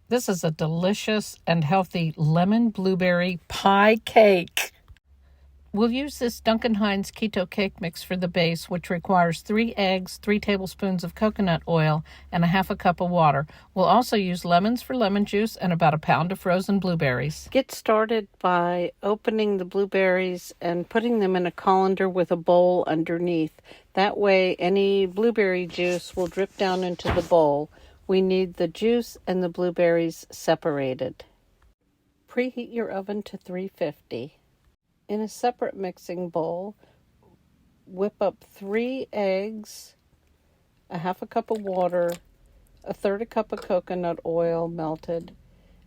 This is a delicious and healthy lemon blueberry pie cake. We'll use this Duncan Hines Keto cake mix for the base, which requires 3 eggs, 3 tablespoons of coconut oil, and a half a cup of water. We'll also use lemons for lemon juice and about a pound of frozen blueberries. Get started by opening the blueberries and putting them in a colander with a bowl underneath. That way, any blueberry juice will drip down into the bowl. We need the juice and the blueberries separated. Preheat your oven to 350. In a separate mixing bowl, whip up 3 eggs, a half a cup of water, a third a cup of coconut oil melted,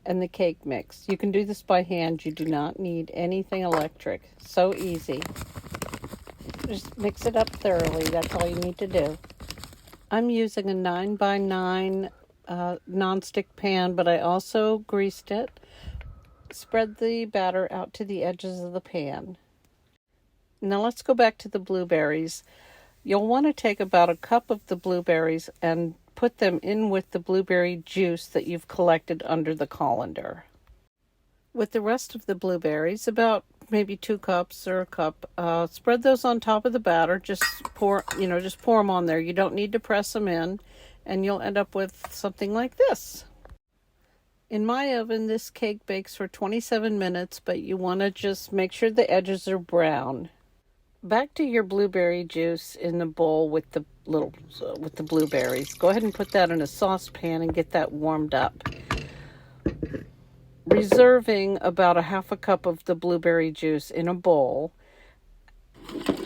and the cake mix. You can do this by hand. You do not need anything electric. So easy. Just mix it up thoroughly. That's all you need to do. I'm using a 9x9 nonstick pan, but I also greased it. Spread the batter out to the edges of the pan. Now let's go back to the blueberries. You'll want to take about a cup of the blueberries and put them in with the blueberry juice that you've collected under the colander. With the rest of the blueberries, about maybe 2 cups or a cup, spread those on top of the batter. Just pour them on there. You don't need to press them in, and you'll end up with something like this. In my oven, this cake bakes for 27 minutes, but you want to just make sure the edges are brown. Back to your blueberry juice in the bowl with the blueberries. Go ahead and put that in a saucepan and get that warmed up. Reserving about a half a cup of the blueberry juice in a bowl.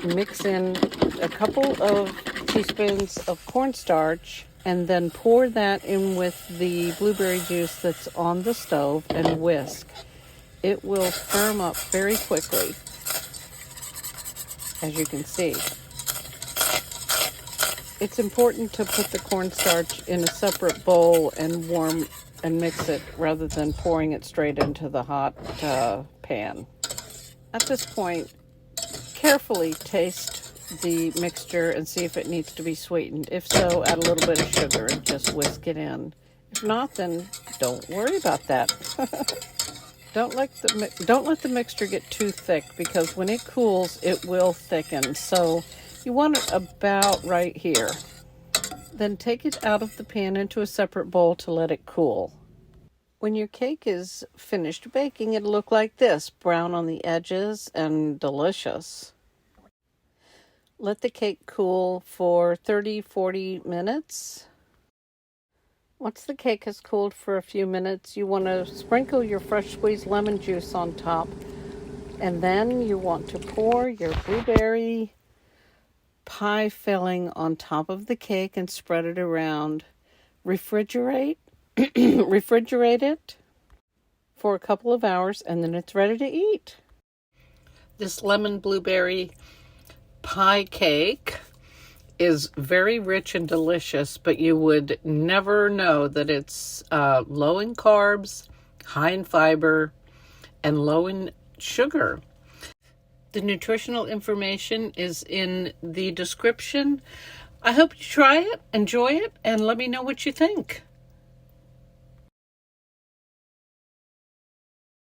Mix in a couple of teaspoons of cornstarch and then pour that in with the blueberry juice that's on the stove and whisk. It will firm up very quickly, as you can see. It's important to put the cornstarch in a separate bowl and warm and mix it rather than pouring it straight into the hot pan. At this point, carefully taste the mixture and see if it needs to be sweetened. If so, add a little bit of sugar and just whisk it in. If not, then don't worry about that. Don't let the mixture get too thick, because when it cools, it will thicken. So you want it about right here. Then take it out of the pan into a separate bowl to let it cool. When your cake is finished baking, it'll look like this, brown on the edges and delicious. Let the cake cool for 30-40 minutes. Once the cake has cooled for a few minutes, you want to sprinkle your fresh squeezed lemon juice on top. And then you want to pour your blueberry pie filling on top of the cake and spread it around. Refrigerate it for a couple of hours, and then it's ready to eat. This lemon blueberry pie cake is very rich and delicious, but you would never know that it's low in carbs, high in fiber, and low in sugar. The nutritional information is in the description. I hope you try it, enjoy it, and let me know what you think.